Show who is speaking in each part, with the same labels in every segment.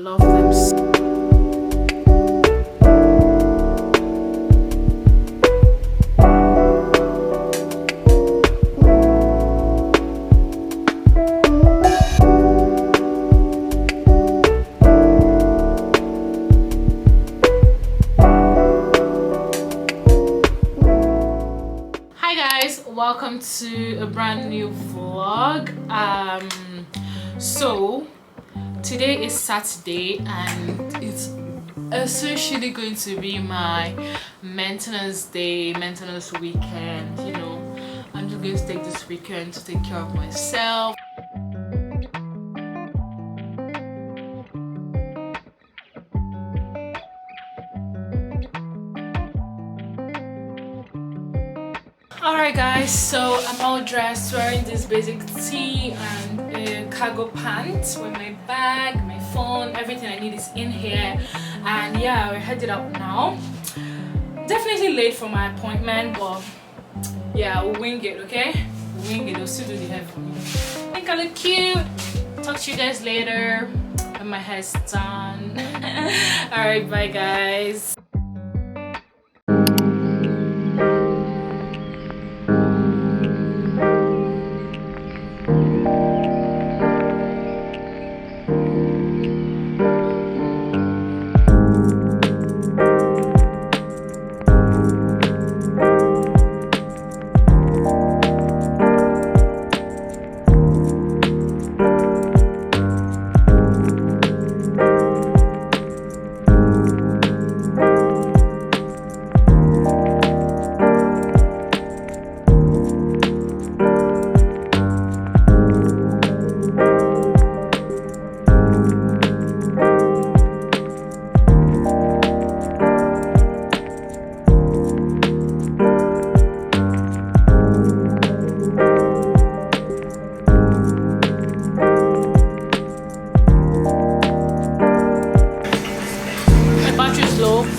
Speaker 1: love them so. Welcome to a brand new vlog. So today is Saturday and it's essentially going to be my maintenance day, maintenance weekend. You know, I'm just going to take this weekend to take care of myself. Alright guys, so I'm all dressed, wearing this basic tee and a cargo pants with my bag, my phone, everything I need is in here. And yeah, we're headed up now. Definitely late for my appointment, but yeah, we'll wing it, okay? We'll wing it, we'll still do the hair for me. I think I look cute. Talk to you guys later when my hair's done. Alright, bye guys.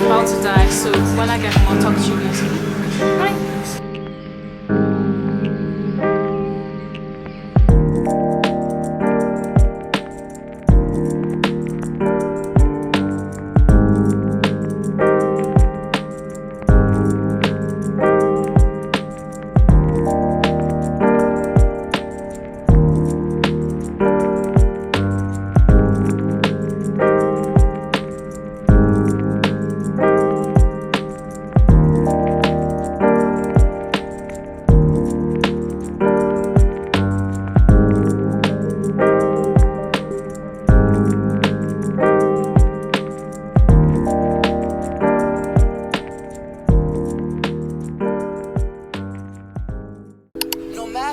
Speaker 1: About to die, so when I get home I'll talk to you guys. Bye.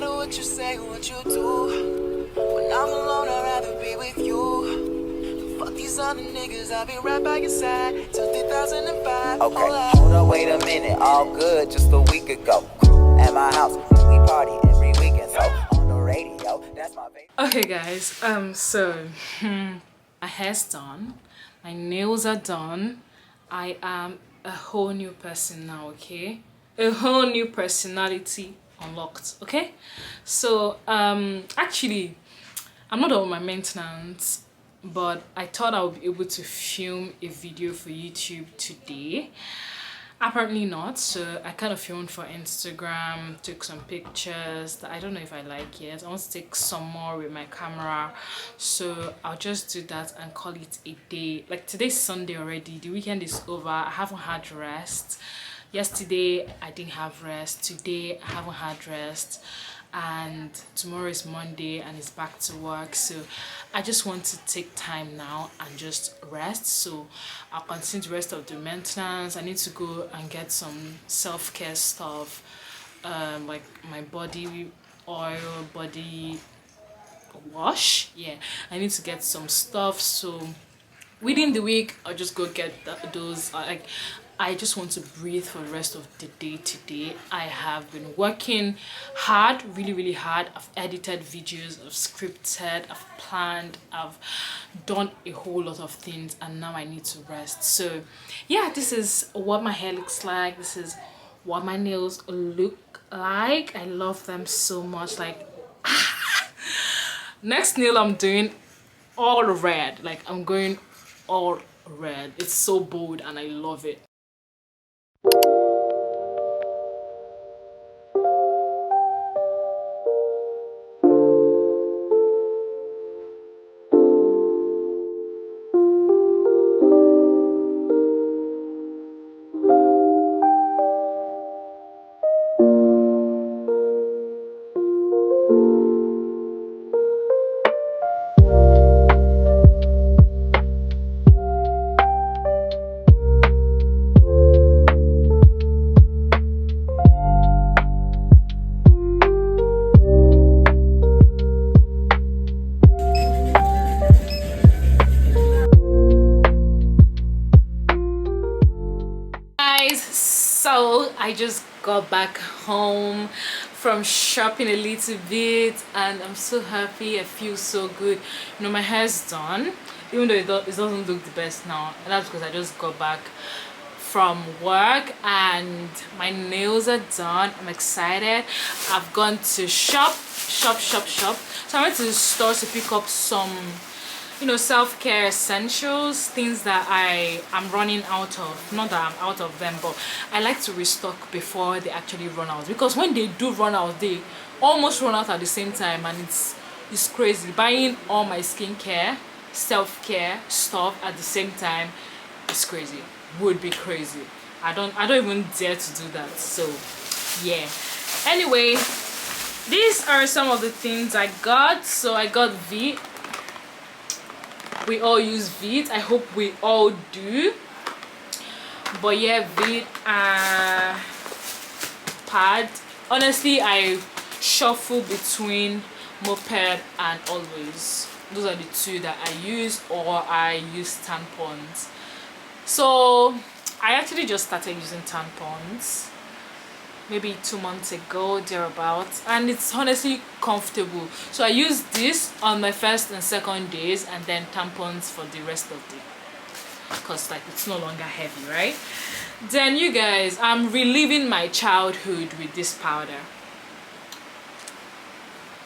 Speaker 2: What you say, what you do. When I'm alone, I'd rather be with you. Fuck these other niggas, I'll be right by your side till 2005.
Speaker 3: Okay, hold on, wait a minute. All good just a week ago. At my house, we party every weekend. So on the radio, that's my favorite.
Speaker 1: Okay guys, so my hair's done, my nails are done. I am a whole new person now, okay? A whole new personality unlocked, okay? So actually I'm not on my maintenance, but I thought I would be able to film a video for YouTube today. Apparently not, so I kind of filmed for Instagram, took some pictures that I don't know if I like yet. I want to take some more with my camera, so I'll just do that and call it a day. Like today's Sunday already, the weekend is over. I haven't had rest. Yesterday I didn't have rest, today I haven't had rest, and tomorrow is Monday and it's back to work. So I just want to take time now and just rest. So I'll continue the rest of the maintenance. I need to go and get some self-care stuff, like my body oil, body wash. Yeah, I need to get some stuff. So within the week I'll just go get those. Like I just want to breathe for the rest of the day today. I have been working hard, really hard. I've edited videos, I've scripted, I've planned, I've done a whole lot of things, and now I need to rest. So yeah, this is what my hair looks like. This is what my nails look like. I love them so much. Like next nail I'm doing all red. Like I'm going all red. It's so bold and I love it. So I just got back home from shopping a little bit and I'm so happy. I feel so good. You know, my hair's done, even though it doesn't look the best now, and that's because I just got back from work and my nails are done. I'm excited. I've gone to shop. So I went to the store to pick up some, you know, self-care essentials, things that I'm running out of. Not that I'm out of them, but I like to restock before they actually run out, because when they do run out, they almost run out at the same time, and it's crazy. Buying all my skincare, self-care stuff at the same time is crazy. Would be crazy. I don't even dare to do that. So yeah, anyway, these are some of the things I got. So I got Veet. We all use Veet. I hope we all do. But yeah, Veet pad. Honestly, I shuffle between Moped and Always. Those are the two that I use, or I use tampons. So I actually just started using tampons maybe 2 months ago, thereabouts, and it's honestly comfortable. So I use this on my first and second days, and then tampons for the rest of the day, because like it's no longer heavy, right? Then you guys, I'm reliving my childhood with this powder.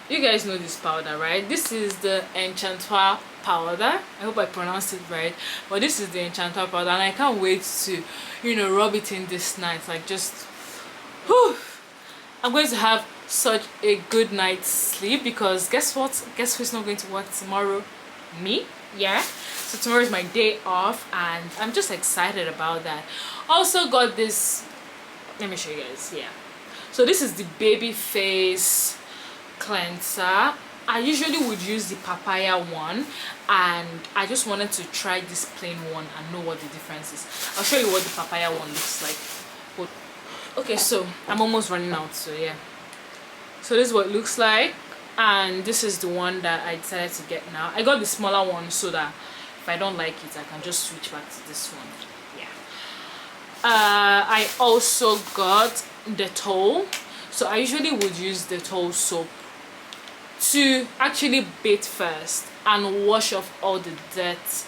Speaker 1: You guys know this powder, right? This is the Enchanteur powder. I hope I pronounced it right, but this is the Enchanteur powder, and I can't wait to, you know, rub it in this night. Like, just whew, I'm going to have such a good night's sleep, because guess what? Guess who's not going to work tomorrow? Me. Yeah, so tomorrow is my day off and I'm just excited about that. Also got this, let me show you guys. Yeah, so this is the baby face cleanser. I usually would use the papaya one, and I just wanted to try this plain one and know what the difference is. I'll show you what the papaya one looks like. But okay, so I'm almost running out, so yeah, so this is what it looks like, and this is the one that I decided to get now. I got the smaller one so that if I don't like it, I can just switch back to this one. Yeah. I also got Dettol. So I usually would use Dettol soap to actually bathe first and wash off all the dirt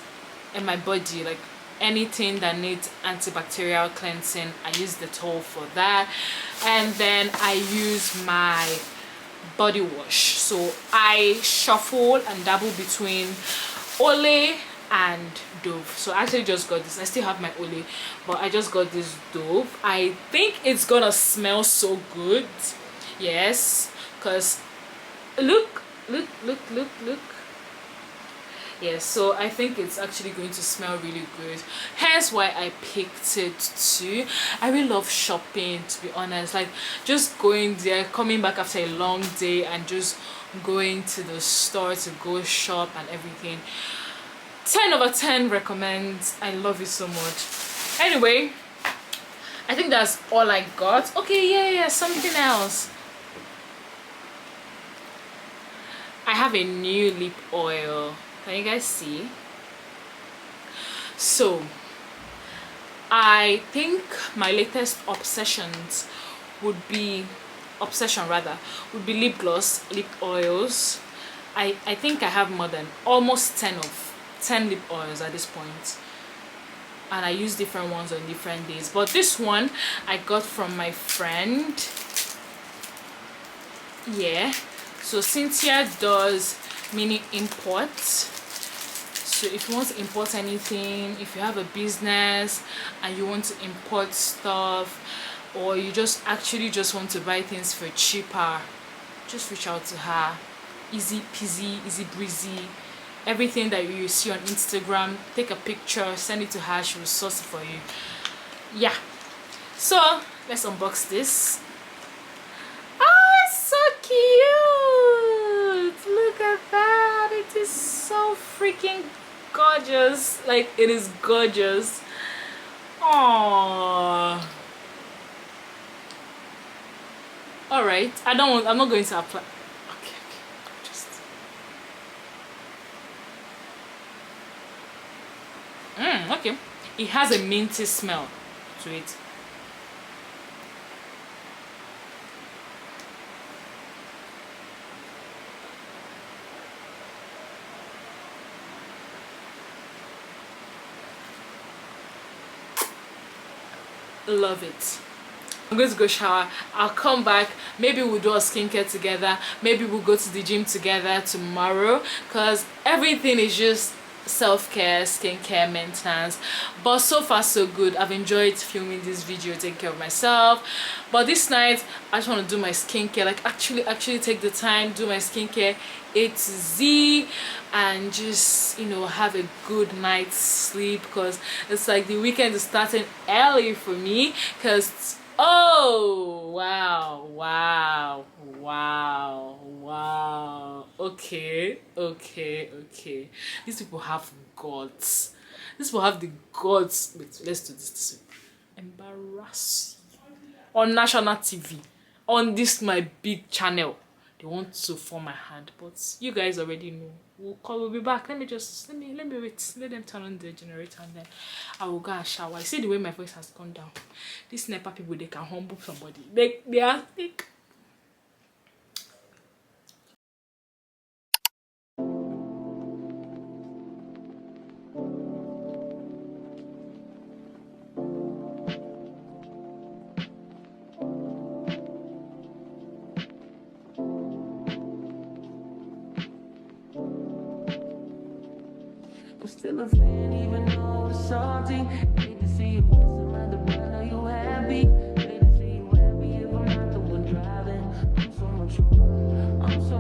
Speaker 1: in my body, like anything that needs antibacterial cleansing. I use Dettol for that, and then I use my body wash. So I shuffle and dabble between Olay and Dove. So I actually just got this. I still have my Olay, but I just got this Dove. I think it's gonna smell so good. Yes, because look. Yeah, so I think it's actually going to smell really good. Hence why I picked it too. I really love shopping, to be honest. Like, just going there, coming back after a long day and just going to the store to go shop and everything. 10 over 10 recommends. I love it so much. Anyway, I think that's all I got. Okay, yeah, something else. I have a new lip oil. Can you guys see? So I think my latest obsession rather would be lip gloss, lip oils. I think I have more than almost 10 lip oils at this point, and I use different ones on different days. But this one I got from my friend. Yeah, so Cynthia does mini imports, if you want to import anything, if you have a business and you want to import stuff, or you just want to buy things for cheaper, just reach out to her. Easy peasy, easy breezy. Everything that you see on Instagram, take a picture, send it to her, she will source it for you. Yeah, so let's unbox this. Oh, it's so cute. Look at that. It is so freaking gorgeous. Like, it is gorgeous. Oh, all right, I'm not going to apply. Okay, just okay, it has a minty smell to it. Love it. I'm going to go shower. I'll come back. Maybe we'll do our skincare together. Maybe we'll go to the gym together tomorrow, because everything is just self-care, skincare, maintenance. But so far so good. I've enjoyed filming this video, taking care of myself. But this night I just want to do my skincare, like actually take the time, do my skincare A to Z, and just, you know, have a good night's sleep, because it's like the weekend is starting early for me. Because oh wow, okay, these people have guts. These people have the guts. Wait, let's do this. Embarrass you on national TV, on this my big channel. They want to form my hand, but you guys already know. We'll be back. Let me wait. Let them turn on the generator, and then I will go and shower. I see the way my voice has gone down. These NEPA people, they can humble somebody. They are thick.
Speaker 2: I'm still a fan, even though it's salty. Hate to see you messing around the world, are you happy? Hate to see you happy if I'm not the one driving. I'm so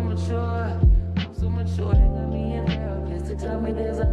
Speaker 2: mature, you got me in therapist to tell me there's a